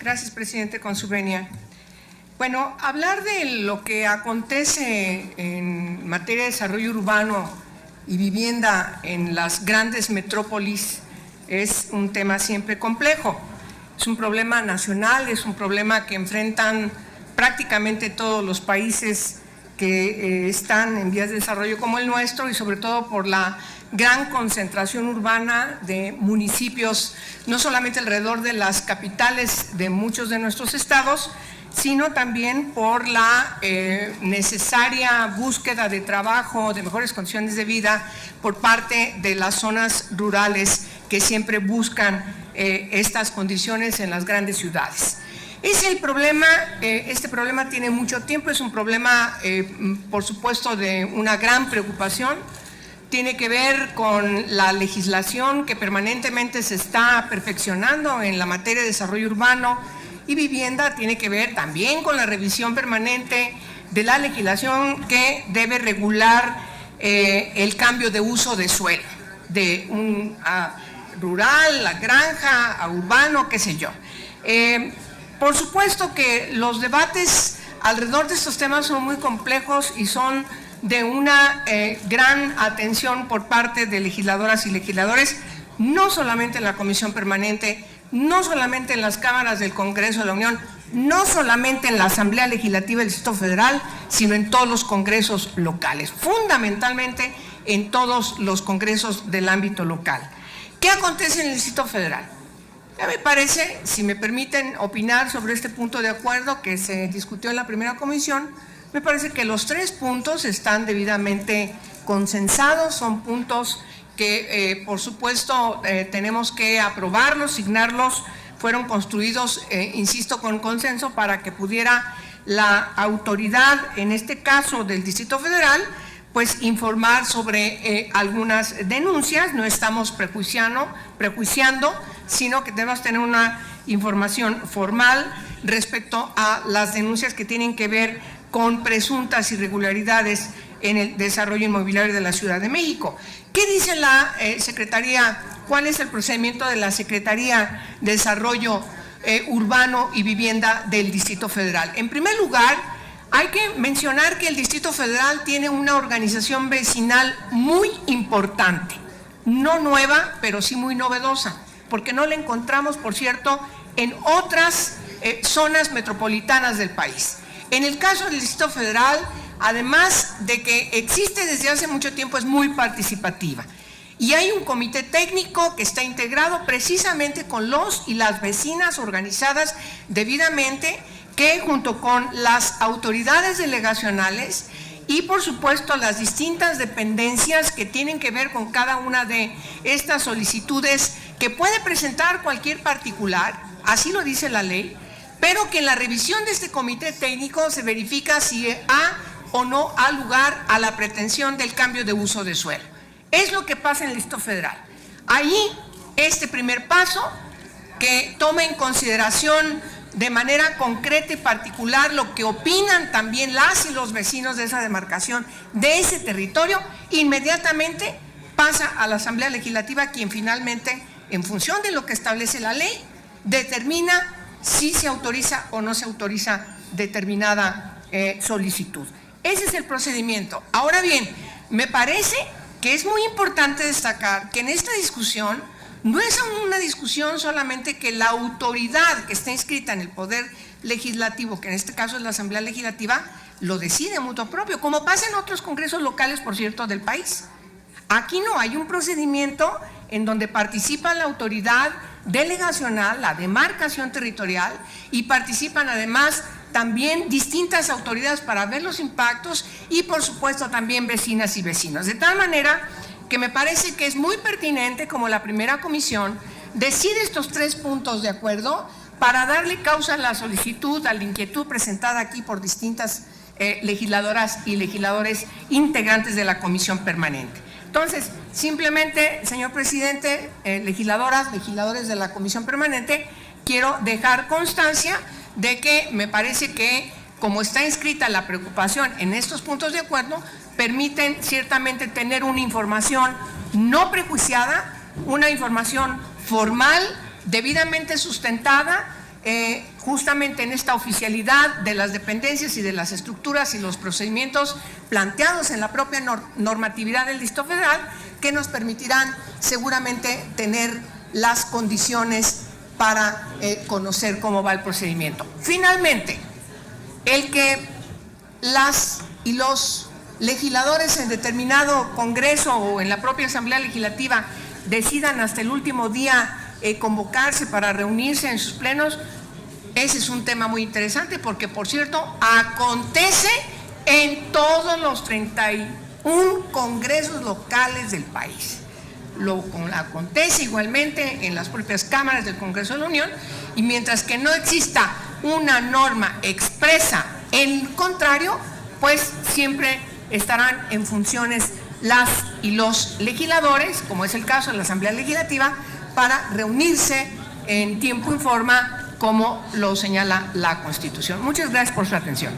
Gracias, presidente, con su venia. Bueno, hablar de lo que acontece en materia de desarrollo urbano y vivienda en las grandes metrópolis es un tema siempre complejo. Es un problema nacional, es un problema que enfrentan prácticamente todos los países que están en vías de desarrollo como el nuestro, y sobre todo por la gran concentración urbana de municipios, no solamente alrededor de las capitales de muchos de nuestros estados, sino también por la necesaria búsqueda de trabajo, de mejores condiciones de vida por parte de las zonas rurales que siempre buscan estas condiciones en las grandes ciudades. Es el problema, este problema tiene mucho tiempo, es un problema, por supuesto, de una gran preocupación. Tiene que ver con la legislación que permanentemente se está perfeccionando en la materia de desarrollo urbano y vivienda. Tiene que ver también con la revisión permanente de la legislación que debe regular el cambio de uso de suelo, de un rural, a granja, a urbano, qué sé yo. Por supuesto que los debates alrededor de estos temas son muy complejos y son de una gran atención por parte de legisladoras y legisladores, no solamente en la Comisión Permanente, no solamente en las cámaras del Congreso de la Unión, no solamente en la Asamblea Legislativa del Distrito Federal, sino en todos los congresos locales, fundamentalmente en todos los congresos del ámbito local. ¿Qué acontece en el Distrito Federal? Ya me parece, si me permiten opinar sobre este punto de acuerdo que se discutió en la primera comisión, me parece que los 3 puntos están debidamente consensados, son puntos que por supuesto tenemos que aprobarlos, signarlos, fueron construidos, insisto, con consenso para que pudiera la autoridad, en este caso del Distrito Federal, pues informar sobre algunas denuncias. No estamos prejuiciando, sino que debemos tener una información formal respecto a las denuncias que tienen que ver con presuntas irregularidades en el desarrollo inmobiliario de la Ciudad de México. ¿Qué dice la Secretaría? ¿Cuál es el procedimiento de la Secretaría de Desarrollo Urbano y Vivienda del Distrito Federal? En primer lugar, hay que mencionar que el Distrito Federal tiene una organización vecinal muy importante, no nueva, pero sí muy novedosa, porque no la encontramos, por cierto, en otras zonas metropolitanas del país. En el caso del Distrito Federal, además de que existe desde hace mucho tiempo, es muy participativa. Y hay un comité técnico que está integrado precisamente con los y las vecinas organizadas debidamente, que junto con las autoridades delegacionales y por supuesto las distintas dependencias que tienen que ver con cada una de estas solicitudes que puede presentar cualquier particular, así lo dice la ley, pero que en la revisión de este comité técnico se verifica si ha o no ha lugar a la pretensión del cambio de uso de suelo. Es lo que pasa en el Distrito Federal. Ahí, este primer paso, que toma en consideración de manera concreta y particular lo que opinan también las y los vecinos de esa demarcación, de ese territorio, inmediatamente pasa a la Asamblea Legislativa, quien finalmente, en función de lo que establece la ley, determina si se autoriza o no se autoriza determinada solicitud. Ese es el procedimiento. Ahora bien, me parece que es muy importante destacar que en esta discusión no es una discusión solamente que la autoridad que está inscrita en el Poder Legislativo, que en este caso es la Asamblea Legislativa, lo decide mutuo propio, como pasa en otros congresos locales, por cierto, del país. Aquí no, hay un procedimiento en donde participa la autoridad delegacional, la demarcación territorial, y participan además también distintas autoridades para ver los impactos y por supuesto también vecinas y vecinos. De tal manera que me parece que es muy pertinente, como la primera comisión decide estos 3 puntos de acuerdo para darle causa a la solicitud, a la inquietud presentada aquí por distintas legisladoras y legisladores integrantes de la comisión permanente. Entonces, simplemente, señor presidente, legisladoras, legisladores de la comisión permanente, quiero dejar constancia de que me parece que, como está inscrita la preocupación en estos puntos de acuerdo, permiten ciertamente tener una información no prejuiciada, una información formal, debidamente sustentada, justamente en esta oficialidad de las dependencias y de las estructuras y los procedimientos planteados en la propia normatividad del Distrito Federal, que nos permitirán seguramente tener las condiciones para conocer cómo va el procedimiento. Finalmente, el que las y los legisladores en determinado congreso o en la propia Asamblea Legislativa decidan hasta el último día convocarse para reunirse en sus plenos, ese es un tema muy interesante porque, por cierto, acontece en todos los 31 congresos locales del país. Acontece igualmente en las propias cámaras del Congreso de la Unión, y mientras que no exista una norma expresa en contrario, pues siempre estarán en funciones las y los legisladores, como es el caso de la Asamblea Legislativa, para reunirse en tiempo y forma como lo señala la Constitución. Muchas gracias por su atención.